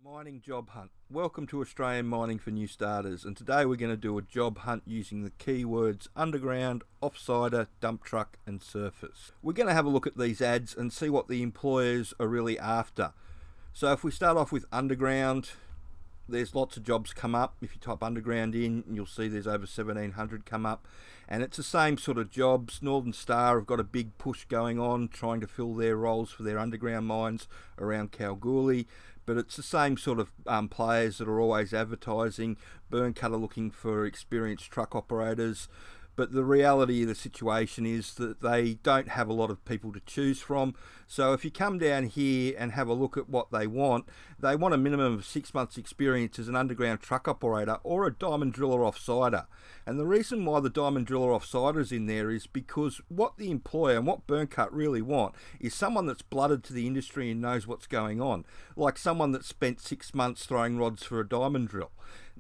Mining job hunt. Welcome to Australian Mining for New Starters, and today we're going to do a job hunt using the keywords underground, offsider, dump truck and surface. We're going to have a look at these ads and see what the employers are really after. So if we start off with underground, there's lots of jobs come up. If you type underground in, you'll see there's over 1,700 come up, and it's the same sort of jobs. Northern Star have got a big push going on trying to fill their roles for their underground mines around Kalgoorlie, but it's the same sort of players that are always advertising. Burncut are looking for experienced truck operators, but the reality of the situation is that they don't have a lot of people to choose from. So if you come down here and have a look at what they want a minimum of 6 months experience as an underground truck operator or a diamond driller offsider. And the reason why the diamond driller offsider is in there is because what the employer and what Burncut really want is someone that's blooded to the industry and knows what's going on, like someone that's spent 6 months throwing rods for a diamond drill.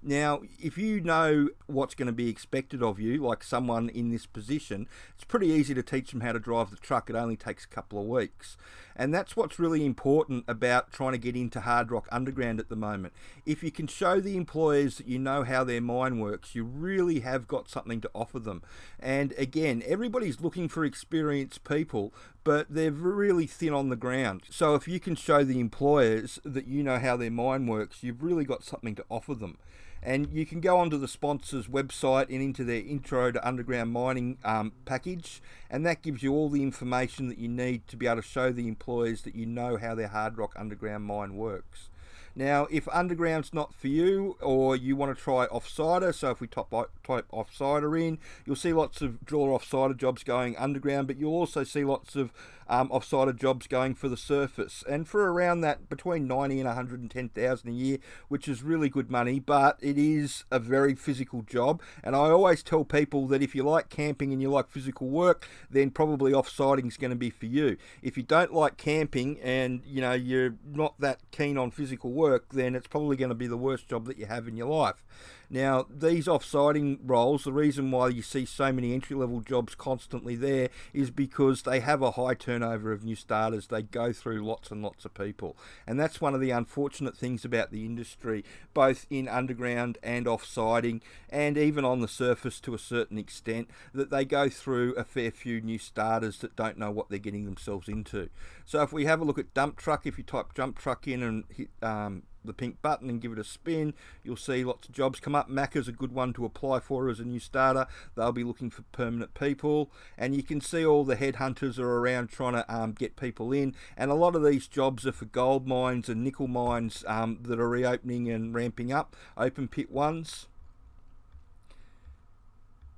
Now, if you know what's going to be expected of you, like someone in this position, it's pretty easy to teach them how to drive the truck. It only takes a couple of weeks. And that's what's really important about trying to get into Hardrock Underground at the moment. If you can show the employers that you know how their mine works, you really have got something to offer them. And again, everybody's looking for experienced people, but they're really thin on the ground. So if you can show the employers that you know how their mine works, you've really got something to offer them. And you can go onto the sponsor's website and into their intro to underground mining package, and that gives you all the information that you need to be able to show the employers that you know how their Hardrock underground mine works. Now, if underground's not for you, or you want to try offsider, so if we type offsider in, you'll see lots of driller offsider jobs going underground, but you'll also see lots of offsider jobs going for the surface, and for around that between 90 and 110,000 a year, which is really good money, but it is a very physical job. And I always tell people that if you like camping and you like physical work, then probably offsiding is going to be for you. If you don't like camping and you're not that keen on physical work, then it's probably going to be the worst job that you have in your life. Now, these offsiding roles, the reason why you see so many entry-level jobs constantly there is because they have a high turnover of new starters. They go through lots and lots of people. And that's one of the unfortunate things about the industry, both in underground and offsiding, and even on the surface to a certain extent, that they go through a fair few new starters that don't know what they're getting themselves into. So if we have a look at dump truck, if you type dump truck in and hit the pink button and give it a spin, you'll see lots of jobs come up. Macca's a good one to apply for as a new starter. They'll be looking for permanent people, and you can see all the headhunters are around trying to get people in, and a lot of these jobs are for gold mines and nickel mines that are reopening and ramping up, open pit ones.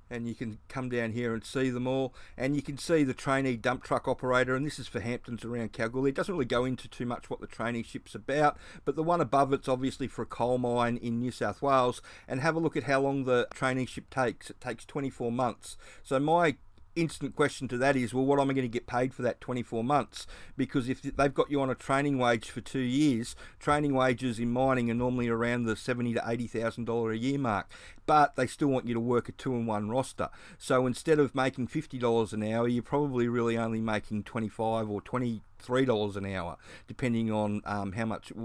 And you can come down here and see them all, and you can see the trainee dump truck operator, and this is for Hamptons around Kalgoorlie. It doesn't really go into too much what the traineeship's about, but the one above it's obviously for a coal mine in New South Wales. And have a look at how long the traineeship takes. It takes 24 months. So my instant question to that is, well, what am I going to get paid for that 24 months? Because if they've got you on a training wage for 2 years, training wages in mining are normally around the $70,000 to $80,000 a year mark, but they still want you to work a 2-in-1 roster. So instead of making $50 an hour, you're probably really only making $25 or $23 an hour, depending on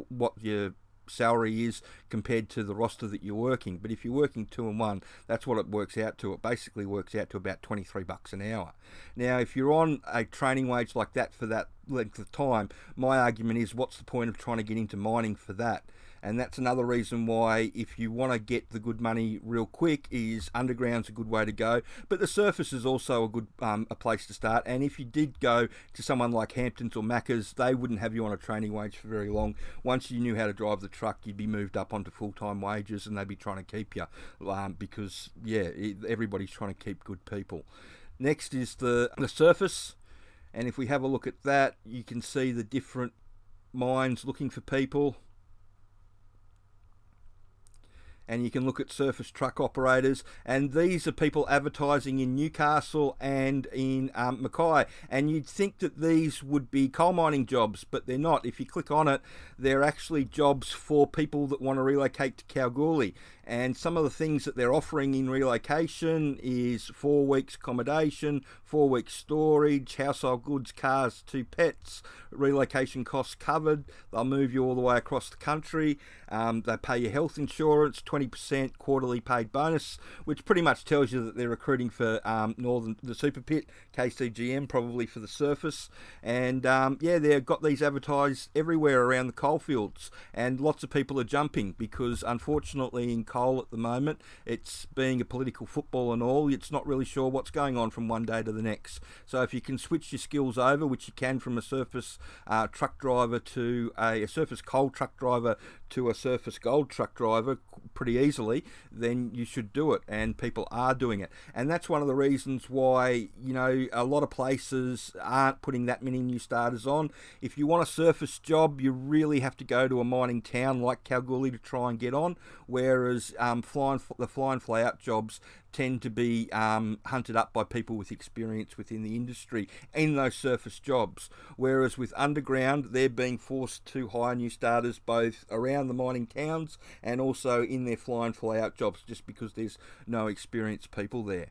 what your salary is compared to the roster that you're working. But if you're working 2-in-1, that's what it works out to. It basically works out to about $23 an hour. Now, if you're on a training wage like that for that length of time, my argument is, what's the point of trying to get into mining for that? And that's another reason why, if you want to get the good money real quick, is underground's a good way to go. But the surface is also a good a place to start. And if you did go to someone like Hamptons or Macca's, they wouldn't have you on a training wage for very long. Once you knew how to drive the truck, you'd be moved up onto full-time wages, and they'd be trying to keep you because everybody's trying to keep good people. Next is the surface, and if we have a look at that, you can see the different mines looking for people. And you can look at surface truck operators, and these are people advertising in Newcastle and in Mackay, and you'd think that these would be coal mining jobs, but they're not. If you click on it, they're actually jobs for people that want to relocate to Kalgoorlie. And some of the things that they're offering in relocation is 4 weeks accommodation, 4 weeks storage, household goods, cars, 2 pets, relocation costs covered. They'll move you all the way across the country. They pay your health insurance, 20% quarterly paid bonus, which pretty much tells you that they're recruiting for the Super Pit, KCGM, probably for the surface. And yeah, they've got these advertised everywhere around the coalfields, and lots of people are jumping because unfortunately in coal at the moment, it's being a political football and all, it's not really sure what's going on from one day to the next. So if you can switch your skills over, which you can from a surface truck driver to a surface coal truck driver to a surface gold truck driver pretty easily, then you should do it, and people are doing it. And that's one of the reasons why, you know, a lot of places aren't putting that many new starters on. If you want a surface job, you really have to go to a mining town like Kalgoorlie to try and get on, whereas the fly and fly out jobs tend to be hunted up by people with experience within the industry in those surface jobs, whereas with underground they're being forced to hire new starters both around the mining towns and also in their fly and fly out jobs, just because there's no experienced people there.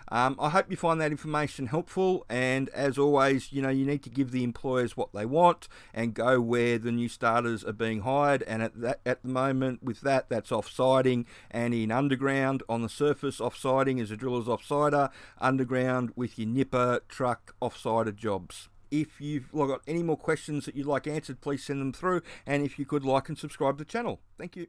I hope you find that information helpful, and as always, you know, you need to give the employers what they want and go where the new starters are being hired. And at the moment with that's offsiding, and in underground on the surface, offsiding is a driller's offsider, underground with your nipper truck offsider jobs. If you've got any more questions that you'd like answered, please send them through, and if you could like and subscribe to the channel. Thank you.